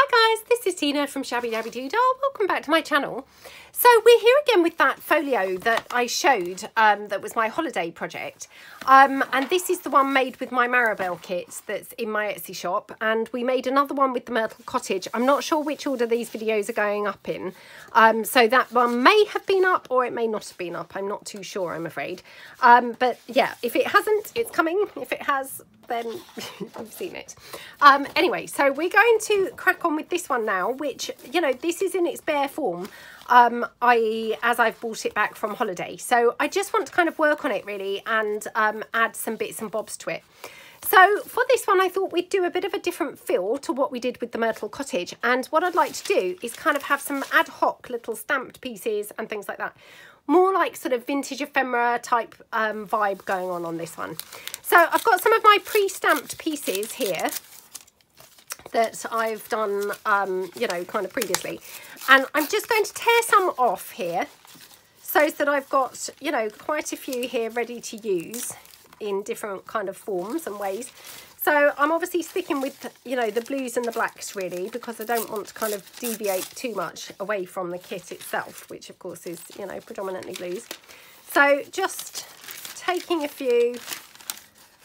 Hi guys, this is Tina from Shabbydabbydoodah. Welcome back to my channel. So we're here again with that folio that I showed that was my holiday project. And this is the one made with my Maribel kit that's in my Etsy shop. And we made another one with the Myrtle Cottage. I'm not sure which order these videos are going up in. So that one may have been up or it may not have been up. I'm not too sure, I'm afraid. But yeah, if it hasn't, it's coming. If it has, then you've seen it. Anyway, so we're going to crack on with this one now, which, you know, this is in its bare form, as I've brought it back from holiday. So I just want to kind of work on it really and add some bits and bobs to it. So for this one, I thought we'd do a bit of a different feel to what we did with the Myrtle Cottage. And what I'd like to do is kind of have some ad hoc little stamped pieces and things like that. More like sort of vintage ephemera type vibe going on this one. So I've got some of my pre-stamped pieces here that I've done, you know, kind of previously. And I'm just going to tear some off here so that I've got, you know, quite a few here ready to use in different kind of forms and ways. So I'm obviously sticking with, you know, the blues and the blacks really, because I don't want to kind of deviate too much away from the kit itself, which of course is, you know, predominantly blues. So just taking a few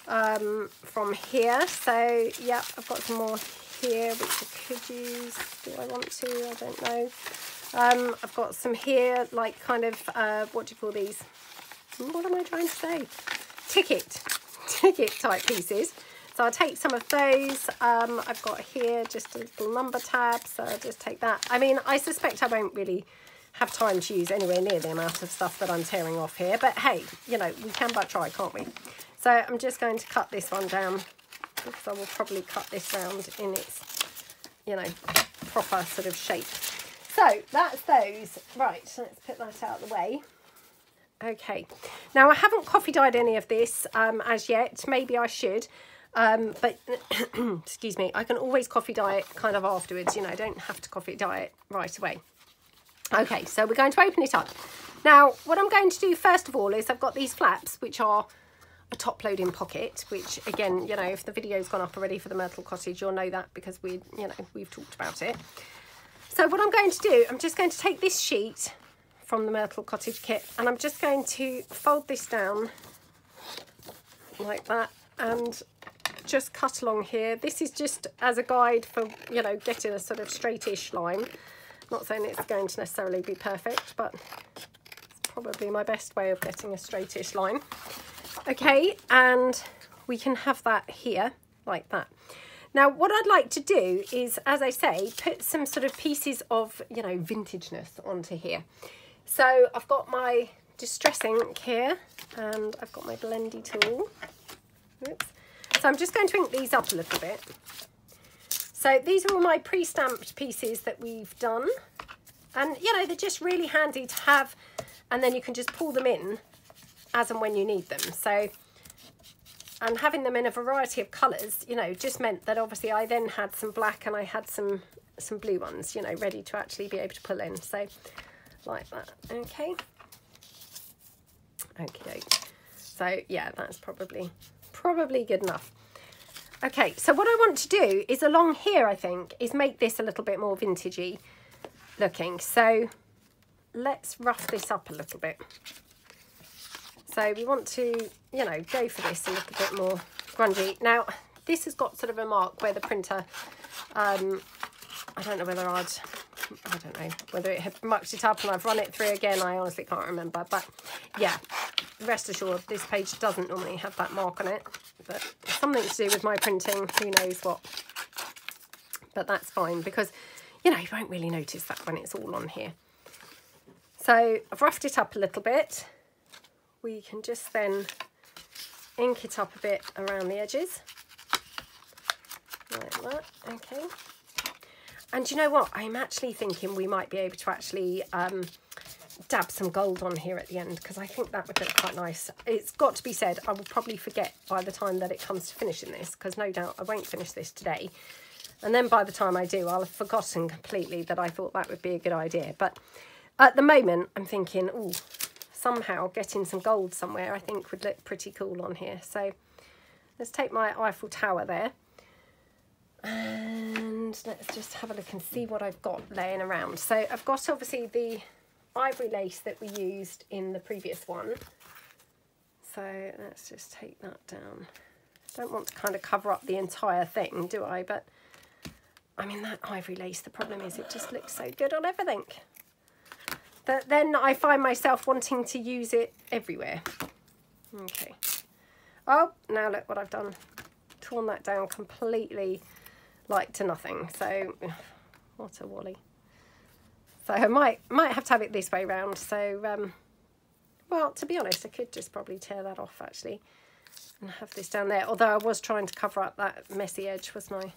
from here. So yeah, I've got some more here which I could use. Do I want to? I don't know. I've got some here like kind of what do you call these? What am I trying to say? Ticket type pieces. So I'll take some of those. I've got here just a little number tab, so I'll just take that. I mean, I suspect I won't really have time to use anywhere near the amount of stuff that I'm tearing off here, but hey, you know, we can but try, can't we? So I'm just going to cut this one down, because I will probably cut this round in its, you know, proper sort of shape. So that's those. Right, let's put that out of the way. Okay, now I haven't coffee dyed any of this as yet. Maybe I should. But excuse me, I can always coffee dye it kind of afterwards, you know, I don't have to coffee dye it right away. Okay, so we're going to open it up. Now, what I'm going to do first of all is I've got these flaps, which are a top loading pocket, which again, you know, if the video's gone up already for the Myrtle Cottage, you'll know that because we, you know, we've talked about it. So what I'm going to do, I'm just going to take this sheet from the Myrtle Cottage kit and I'm just going to fold this down like that and just cut along here. This is just as a guide for, you know, getting a sort of straightish line. Not saying it's going to necessarily be perfect, but it's probably my best way of getting a straightish line. Okay, and we can have that here like that. Now what I'd like to do is, as I say, put some sort of pieces of, you know, vintageness onto here. So I've got my distress ink here and I've got my blendy tool. Oops. So I'm just going to ink these up a little bit. So these are all my pre-stamped pieces that we've done. And, you know, they're just really handy to have. And then you can just pull them in as and when you need them. So, and having them in a variety of colours, you know, just meant that obviously I then had some black and I had some blue ones, you know, ready to actually be able to pull in. So, like that. Okay. Okay. So, yeah, that's probably good enough. Okay, so what I want to do is along here, I think, is make this a little bit more vintagey looking. So let's rough this up a little bit. So we want to, you know, go for this a little bit more grungy. Now, this has got sort of a mark where the printer, I don't know whether whether it had mucked it up and I've run it through again. I honestly can't remember, but yeah, rest assured this page doesn't normally have that mark on it, but something to do with my printing, who knows what. But that's fine because, you know, you won't really notice that when it's all on here. So I've roughed it up a little bit. We can just then ink it up a bit around the edges like that. Okay. And you know what? I'm actually thinking we might be able to actually dab some gold on here at the end, because I think that would look quite nice. It's got to be said, I will probably forget by the time that it comes to finishing this, because no doubt I won't finish this today. And then by the time I do, I'll have forgotten completely that I thought that would be a good idea. But at the moment, I'm thinking, ooh, somehow getting some gold somewhere I think would look pretty cool on here. So let's take my Eiffel Tower there. And let's just have a look and see what I've got laying around. So I've got obviously the ivory lace that we used in the previous one. So let's just take that down. Don't want to kind of cover up the entire thing, do I? But I mean, that ivory lace, the problem is it just looks so good on everything that then I find myself wanting to use it everywhere. Okay. Oh, now look what I've done. Torn that down completely, like to nothing. So what a wally. So I might have to have it this way round. So well, to be honest, I could just probably tear that off actually and have this down there, although I was trying to cover up that messy edge, wasn't I?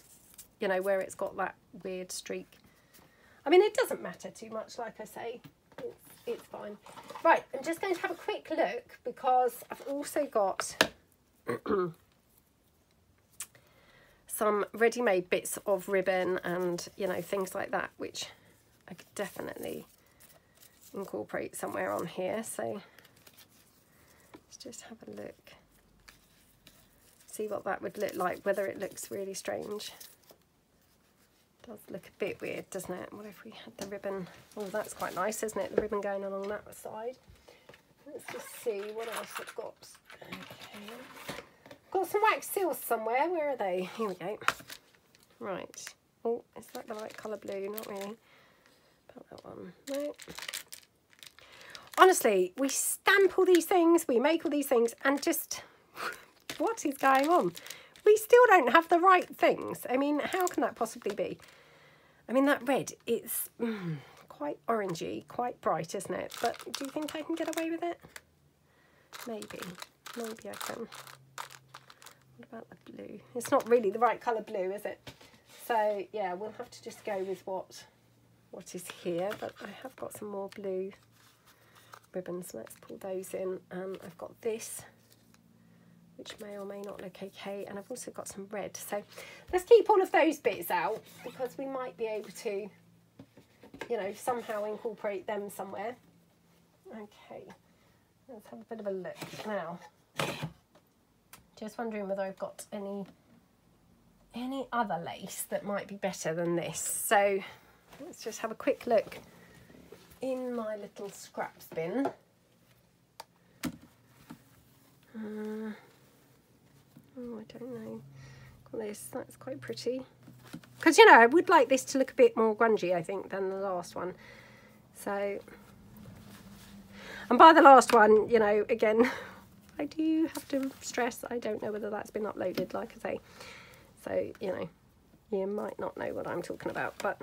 You know, where it's got that weird streak. I mean, it doesn't matter too much, like I say. It's fine. Right, I'm just going to have a quick look because I've also got some ready-made bits of ribbon and, you know, things like that, which I could definitely incorporate somewhere on here. So let's just have a look. See what that would look like, whether it looks really strange. Does look a bit weird, doesn't it? What if we had the ribbon? Oh, that's quite nice, isn't it? The ribbon going along that side. Let's just see what else I've got. Okay. Got some wax seals somewhere. Where are they? Here we go. Right. Oh, is that the right colour blue? Not really. About that one. No. Honestly, we stamp all these things, we make all these things, and just what is going on? We still don't have the right things. I mean, how can that possibly be? I mean, that red, it's quite orangey, quite bright, isn't it? But do you think I can get away with it? Maybe. Maybe I can. What about the blue? It's not really the right colour blue, is it? So, yeah, we'll have to just go with what is here. But I have got some more blue ribbons. Let's pull those in. I've got this, which may or may not look okay, and I've also got some red. So let's keep all of those bits out because we might be able to, you know, somehow incorporate them somewhere. Okay, let's have a bit of a look now. Just wondering whether I've got any other lace that might be better than this. So let's just have a quick look in my little scraps bin. Oh, I don't know. Got this, that's quite pretty. Because, you know, I would like this to look a bit more grungy, I think, than the last one. So, and by the last one, you know, again, I do have to stress, I don't know whether that's been uploaded, like I say. So, you know, you might not know what I'm talking about, but...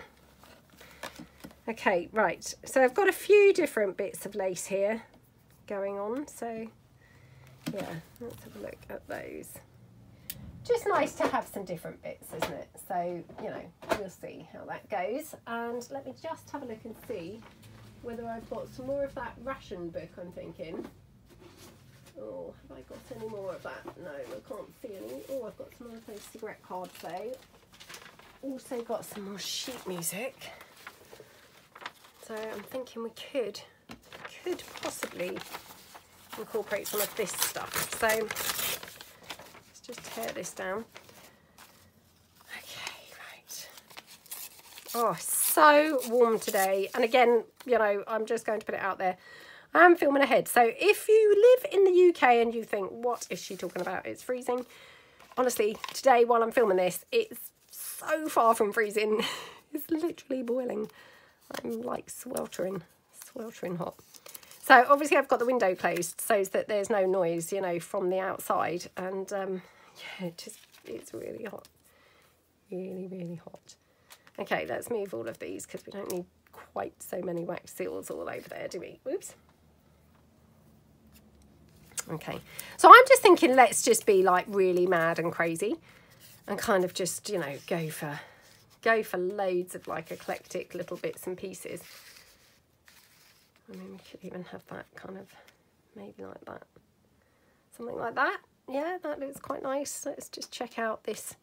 Okay, right. So I've got a few different bits of lace here going on. So, yeah, let's have a look at those. Just nice to have some different bits, isn't it? So, you know, we'll see how that goes. And let me just have a look and see whether I've got some more of that ration book, I'm thinking. Oh, have I got any more of that? No, I can't see any. Oh, I've got some of those cigarette cards though. Also got some more sheet music. So I'm thinking we could possibly incorporate some of this stuff. So let's just tear this down. Okay, right. Oh, so warm today. And again, you know, I'm just going to put it out there. I'm filming ahead. So if you live in the UK and you think, what is she talking about? It's freezing. Honestly, today while I'm filming this, it's so far from freezing. It's literally boiling. I'm like sweltering hot. So obviously I've got the window closed so that there's no noise, you know, from the outside. And yeah, it's really hot. Really, really hot. Okay, let's move all of these because we don't need quite so many wax seals all over there, do we? Oops. Okay, so I'm just thinking let's just be like really mad and crazy and kind of just, you know, go for loads of like eclectic little bits and pieces. I mean, we could even have that kind of, maybe like that. Something like that. Yeah, that looks quite nice. Let's just check out this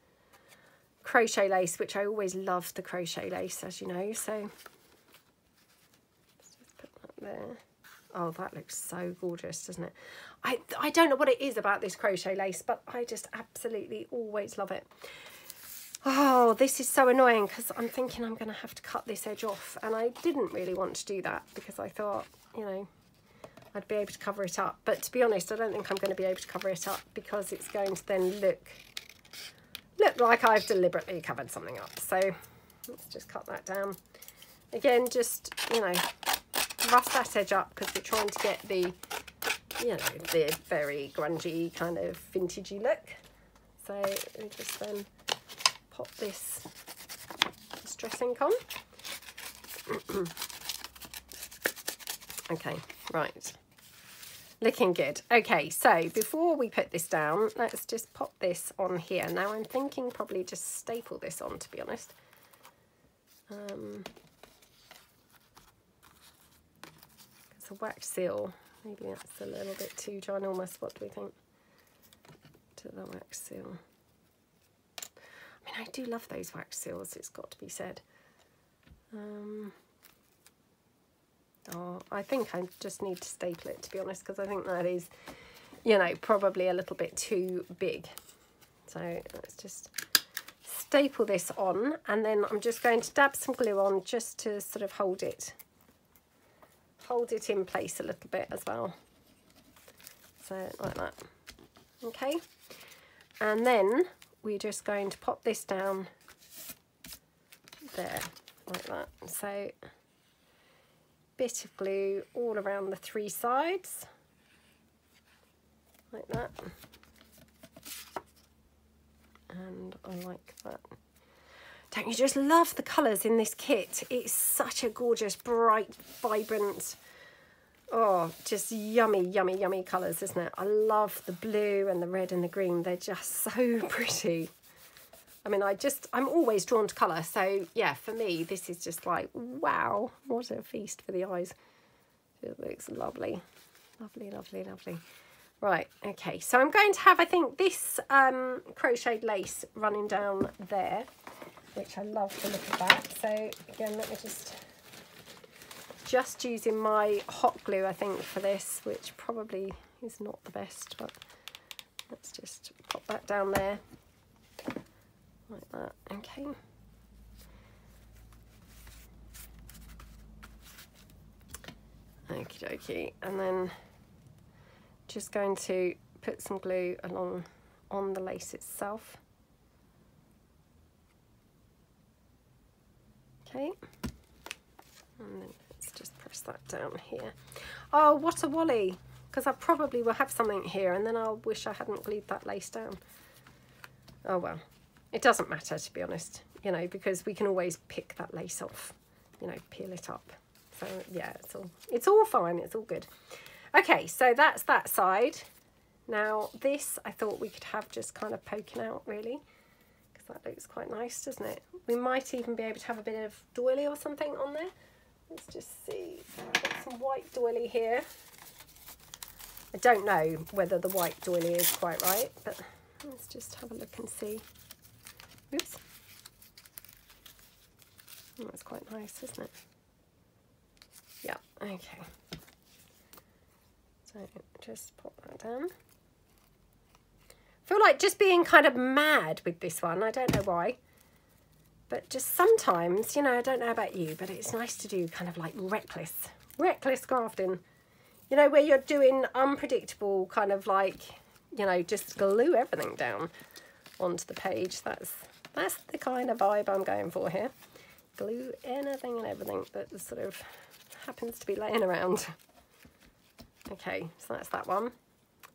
crochet lace, which I always love the crochet lace, as you know. So let's just put that there. Oh, that looks so gorgeous, doesn't it? I don't know what it is about this crochet lace, but I just absolutely always love it. Oh, this is so annoying because I'm thinking I'm going to have to cut this edge off, and I didn't really want to do that because I thought, you know, I'd be able to cover it up. But to be honest, I don't think I'm going to be able to cover it up because it's going to then look like I've deliberately covered something up. So let's just cut that down. Again, just, you know, rough that edge up because we're trying to get the, you know, the very grungy kind of vintagey look. So we just then pop this distress ink on. Okay, right. Looking good. Okay, so before we put this down, let's just pop this on here. Now I'm thinking probably just staple this on, to be honest. It's a wax seal. Maybe that's a little bit too ginormous. What do we think? To the wax seal. I mean, I do love those wax seals, it's got to be said. Oh, I think I just need to staple it, to be honest, because I think that is, you know, probably a little bit too big. So let's just staple this on, and then I'm just going to dab some glue on just to sort of hold it in place a little bit as well. So like that. Okay. And then we're just going to pop this down there, like that. So bit of glue all around the three sides, like that. And I like that. Don't you just love the colours in this kit? It's such a gorgeous, bright, vibrant, oh, just yummy, yummy, yummy colours, isn't it? I love the blue and the red and the green. They're just so pretty. I mean, I'm always drawn to colour. So, yeah, for me, this is just like, wow, what a feast for the eyes. It looks lovely. Lovely, lovely, lovely. Right, okay. So I'm going to have, I think, this crocheted lace running down there, which I love the look of that. So, again, let me just using my hot glue, I think, for this, which probably is not the best, but let's just pop that down there. Like that, okay. Okie dokie, and then just going to put some glue along on the lace itself. Okay, and then let's just press that down here. Oh, what a wally, because I probably will have something here and then I'll wish I hadn't glued that lace down. Oh well. It doesn't matter, to be honest, you know, because we can always pick that lace off, you know, peel it up. So yeah, it's all fine, it's all good. Okay, so that's that side. Now this I thought we could have just kind of poking out, really, because that looks quite nice, doesn't it? We might even be able to have a bit of doily or something on there. Let's just see. So I've got some white doily here. I don't know whether the white doily is quite right, but let's just have a look and see. Oops. Oh, that's quite nice, isn't it? Yeah, okay. So just pop that down. I feel like just being kind of mad with this one. I don't know why. But just sometimes, you know, I don't know about you, but it's nice to do kind of like reckless crafting. You know, where you're doing unpredictable kind of like, you know, just glue everything down onto the page. That's the kind of vibe I'm going for here. Glue anything and everything that sort of happens to be laying around. Okay, so that's that one.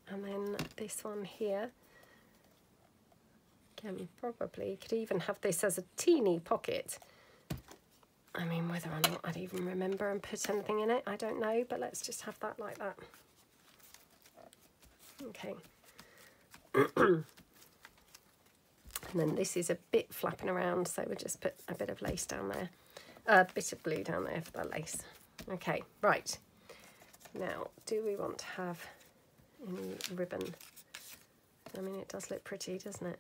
And then this one here. Again, probably could even have this as a teeny pocket. I mean, whether or not I'd even remember and put anything in it, I don't know, but let's just have that like that. Okay. And then this is a bit flapping around, so we'll just put a bit of lace down there, a bit of glue down there for that lace. Okay, right. Now, do we want to have any ribbon? I mean, it does look pretty, doesn't it?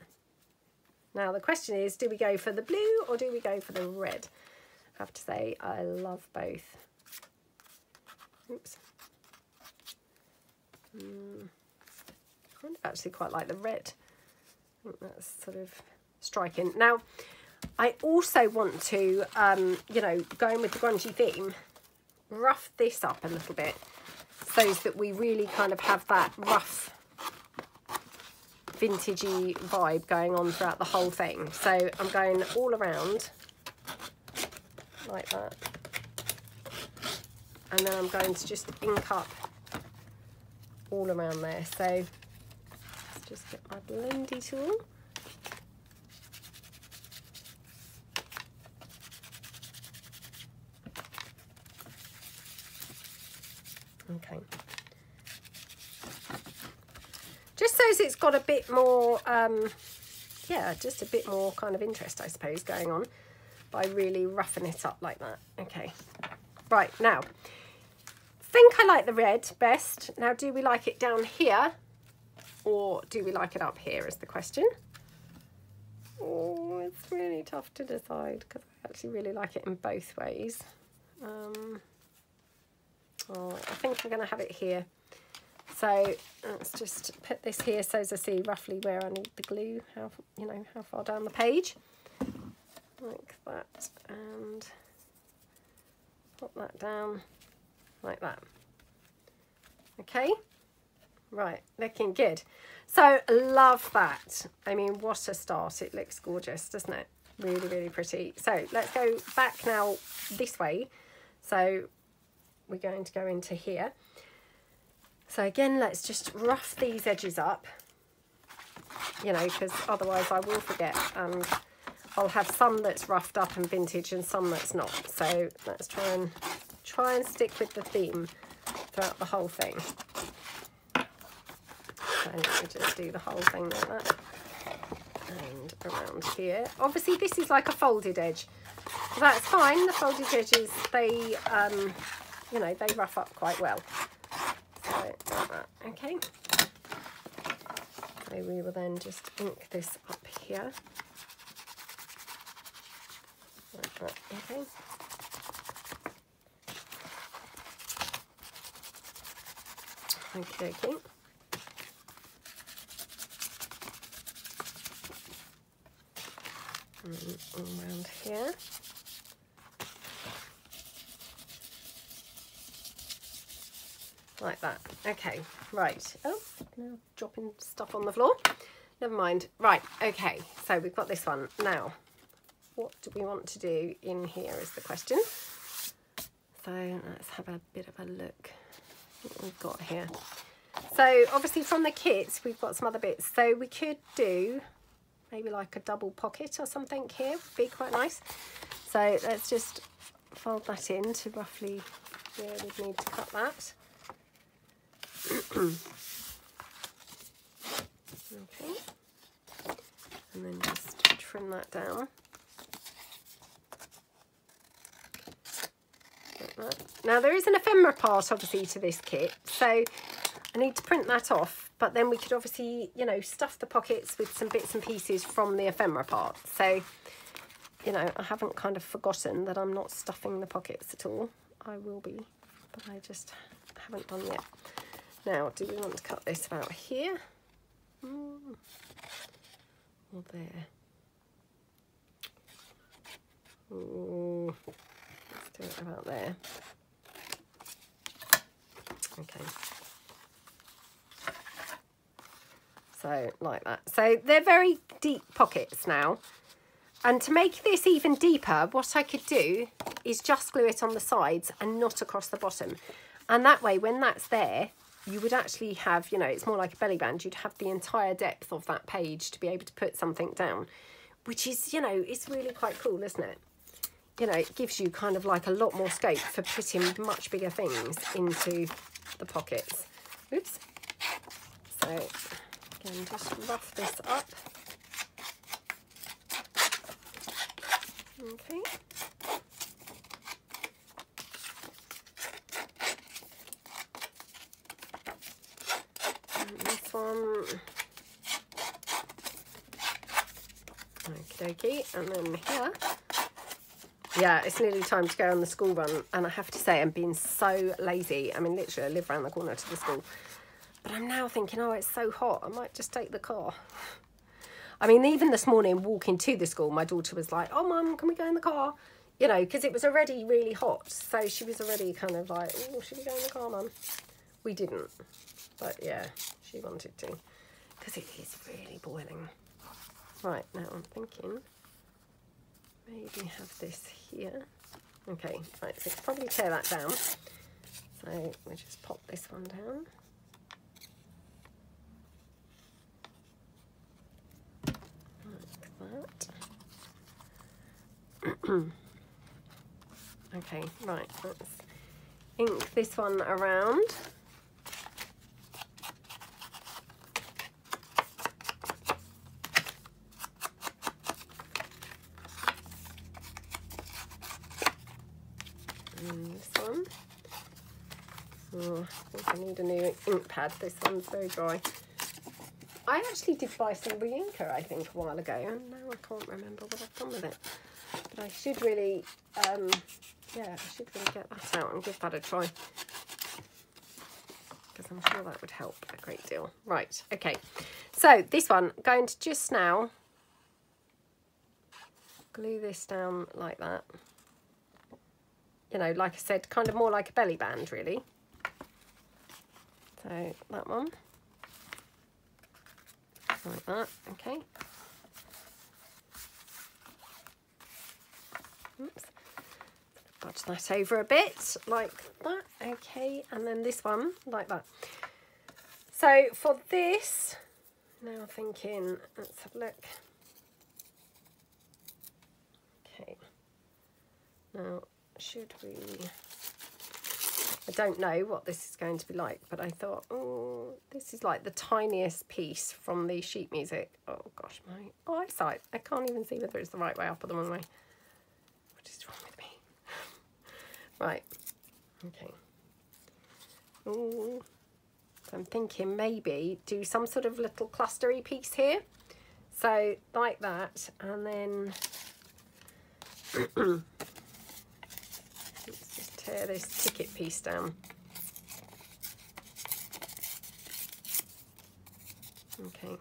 Now, the question is, do we go for the blue or do we go for the red? I have to say, I love both. Oops. I actually quite like the red. I think that's sort of striking. Now, I also want to, you know, going with the grungy theme, rough this up a little bit so that we really kind of have that rough, vintagey vibe going on throughout the whole thing. So I'm going all around like that. And then I'm going to just ink up all around there. So let's just get my blendy tool. Okay. Just so it's got a bit more, yeah, just a bit more kind of interest, I suppose, going on by really roughing it up like that. Okay. Right, now, think I like the red best. Now, do we like it down here or do we like it up here is the question. Oh, it's really tough to decide because I actually really like it in both ways. Oh, I think I'm going to have it here. So let's just put this here so as I see roughly where I need the glue, how, you know, how far down the page. Like that, and pop that down like that. Okay, right, looking good. So love that. I mean, what a start. It looks gorgeous, doesn't it? Really, really pretty. So let's go back now this way. So we're going to go into here. So again, let's just rough these edges up, you know, because otherwise I will forget, and I'll have some that's roughed up and vintage and some that's not. So let's try and stick with the theme throughout the whole thing. So let me just do the whole thing like that. And around here. Obviously this is like a folded edge. That's fine. The folded edges, they, you know, they rough up quite well. So like that. Okay. So we will then just ink this up here. Like that. Okay. Okay, okay. And all around here. Like that. Okay, right. Oh, now dropping stuff on the floor. Never mind. Right, okay. So we've got this one. Now, what do we want to do in here is the question. So let's have a bit of a look what we've got here. So obviously from the kits, we've got some other bits. So we could do maybe like a double pocket or something here. Would be quite nice. So let's just fold that in to roughly where we'd need to cut that. Okay, and then just trim that down like that. Now there is an ephemera part obviously to this kit, so I need to print that off, but then we could obviously, you know, stuff the pockets with some bits and pieces from the ephemera part. So, you know, I haven't kind of forgotten that I'm not stuffing the pockets at all. I will be, but I just haven't done yet. Now, do we want to cut this about here? Or there? Ooh, let's do it about there. Okay. So, like that. So, they're very deep pockets now. And to make this even deeper, what I could do is just glue it on the sides and not across the bottom. And that way, when that's there, you would actually have, you know, it's more like a belly band. You'd have the entire depth of that page to be able to put something down, which is, you know, it's really quite cool, isn't it? You know, it gives you kind of like a lot more scope for putting much bigger things into the pockets. Oops. So, again, just rough this up. Okay. This one, okie dokie, and then here, yeah, it's nearly time to go on the school run, and I have to say I'm being so lazy. I mean, literally I live around the corner to the school, but I'm now thinking, oh, it's so hot, I might just take the car. I mean, even this morning walking to the school, my daughter was like, oh, Mum, can we go in the car? You know, because it was already really hot. So she was already kind of like, oh, should we go in the car, Mum? We didn't. But yeah, she wanted to. Because it is really boiling. Right, now I'm thinking maybe have this here. Okay, right, so probably tear that down. So we'll just pop this one down. Like that. Okay, right, let's ink this one around. And this one. Oh, I think I need a new ink pad. This one's very dry. I actually did buy some re-inker, I think, a while ago, and now I can't remember what I've done with it. But I should really, yeah, I should really get that out and give that a try, because I'm sure that would help a great deal. Right, okay. So this one, I'm going to just now glue this down like that. You know, like I said, kind of more like a belly band, really. So that one. Like that, okay. Oops. Budge that over a bit, like that, okay. And then this one, like that. So for this, now thinking, let's have a look. Okay. Now, should we... I don't know what this is going to be like, but I thought, oh, this is like the tiniest piece from the sheet music. Oh gosh, my eyesight. I can't even see whether it's the right way up or the wrong way. What is wrong with me? Right, okay. Ooh. So I'm thinking maybe do some sort of little clustery piece here. So like that, and then tear this ticket piece down. Okay.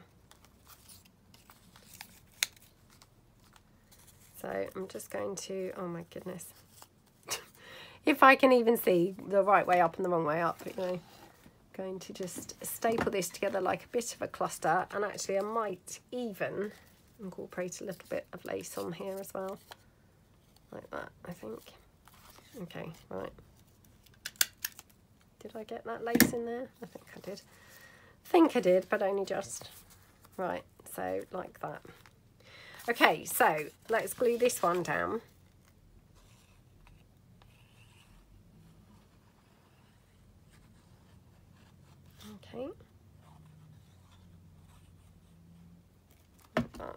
So I'm just going to, oh my goodness. If I can even see the right way up and the wrong way up, you know, going to just staple this together like a bit of a cluster. And actually I might even incorporate a little bit of lace on here as well. Like that, I think. Okay, right. Did I get that lace in there? I think I did. I think I did, but only just. Right, so like that. Okay, so let's glue this one down. Okay. Like that.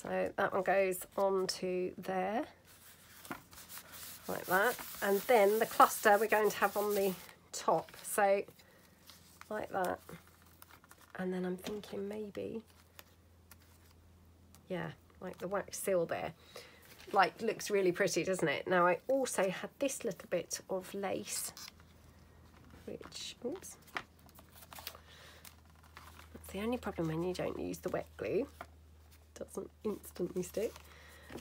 So that one goes onto there. Like that, and then the cluster we're going to have on the top, so like that. And then I'm thinking maybe, yeah, like the wax seal there, like looks really pretty, doesn't it? Now I also had this little bit of lace, which, oops, that's the only problem when you don't use the wet glue, it doesn't instantly stick.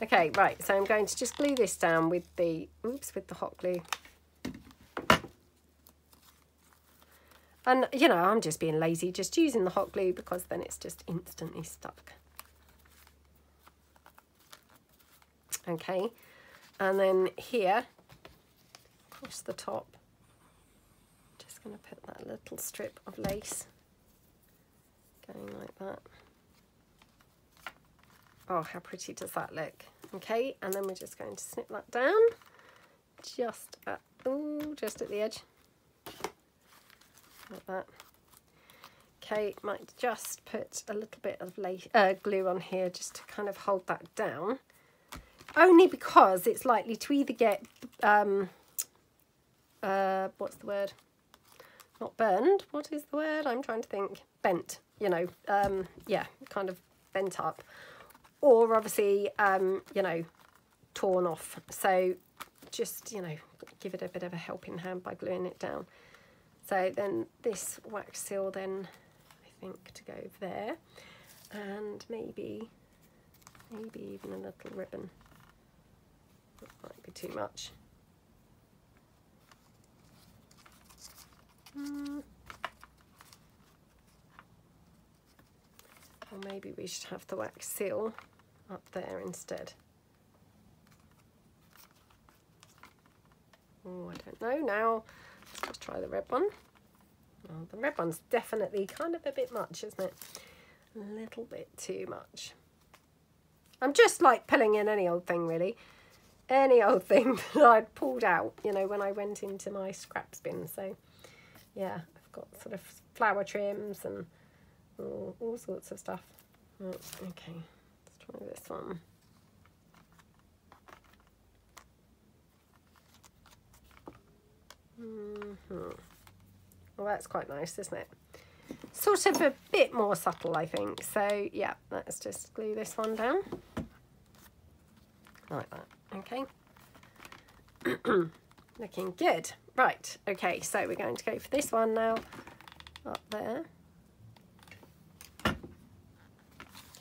Okay, right, so I'm going to just glue this down with the, oops, with the hot glue. And, you know, I'm just being lazy, just using the hot glue because then it's just instantly stuck. Okay, and then here, across the top, just going to put that little strip of lace going like that. Oh, how pretty does that look? Okay, and then we're just going to snip that down, just at, ooh, just at the edge, like that. Okay, might just put a little bit of lace, glue on here just to kind of hold that down. Only because it's likely to either get, what's the word? Not burned. What is the word? I'm trying to think. Bent. You know, yeah, kind of bent up. Or obviously, you know, torn off. So just, you know, give it a bit of a helping hand by gluing it down. So then this wax seal then, I think, to go there, and maybe even a little ribbon. That might be too much. Or maybe we should have the wax seal up there instead. Oh, I don't know now. Let's just try the red one. Oh, the red one's definitely kind of a bit much, isn't it? A little bit too much. I'm just like pulling in any old thing, really. Any old thing that I'd pulled out, you know, when I went into my scraps bin. So, yeah, I've got sort of flower trims and all sorts of stuff. Oh, okay, let's try this one. Well, that's quite nice, isn't it? Sort of a bit more subtle, I think. So, yeah, let's just glue this one down. Like that, okay. Looking good. Right, okay, so we're going to go for this one now. Up there.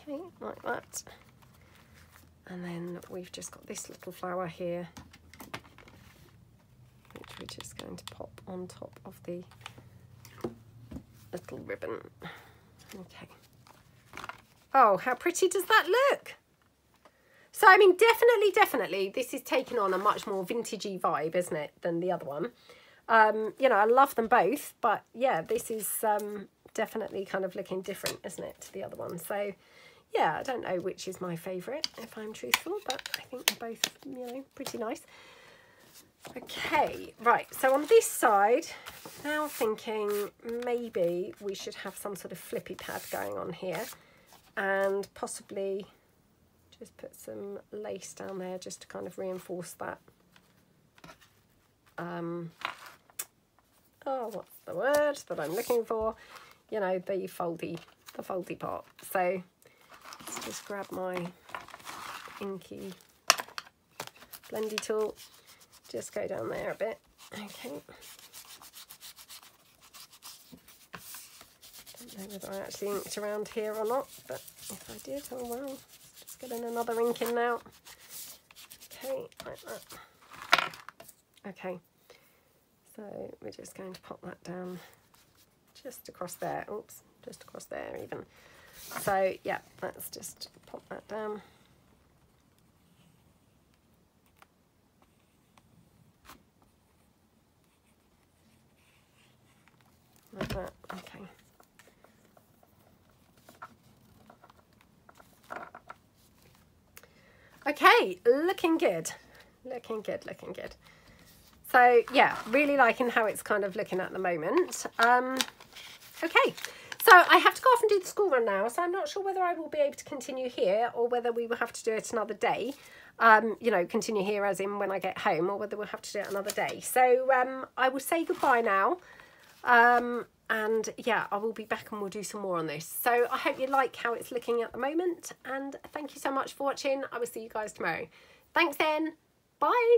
Okay, like that. And then we've just got this little flower here, which we're just going to pop on top of the little ribbon. Okay. Oh, how pretty does that look? So, I mean, definitely, this is taking on a much more vintagey vibe, isn't it, than the other one. You know, I love them both, but yeah, this is definitely kind of looking different, isn't it, to the other one. So, yeah, I don't know which is my favourite, if I'm truthful, but I think they're both, you know, pretty nice. Okay, right, so on this side, now thinking maybe we should have some sort of flippy pad going on here, and possibly just put some lace down there just to kind of reinforce that. Oh, what's the word that I'm looking for? You know, the foldy part. So let's just grab my inky blendy tool, just go down there a bit. Okay. Don't know whether I actually inked around here or not, but if I did, oh well. Just getting another ink in now. Okay, like that. Okay. So we're just going to pop that down just across there. Oops, just across there even. So yeah, let's just pop that down. Like that, okay. Okay, looking good. Looking good, looking good. So yeah, really liking how it's kind of looking at the moment. Okay, so I have to go off and do the school run now, so I'm not sure whether I will be able to continue here or whether we will have to do it another day. You know, continue here as in when I get home, or whether we'll have to do it another day. So I will say goodbye now. And yeah, I will be back and we'll do some more on this. So I hope you like how it's looking at the moment, and thank you so much for watching. I will see you guys tomorrow. Thanks then. Bye.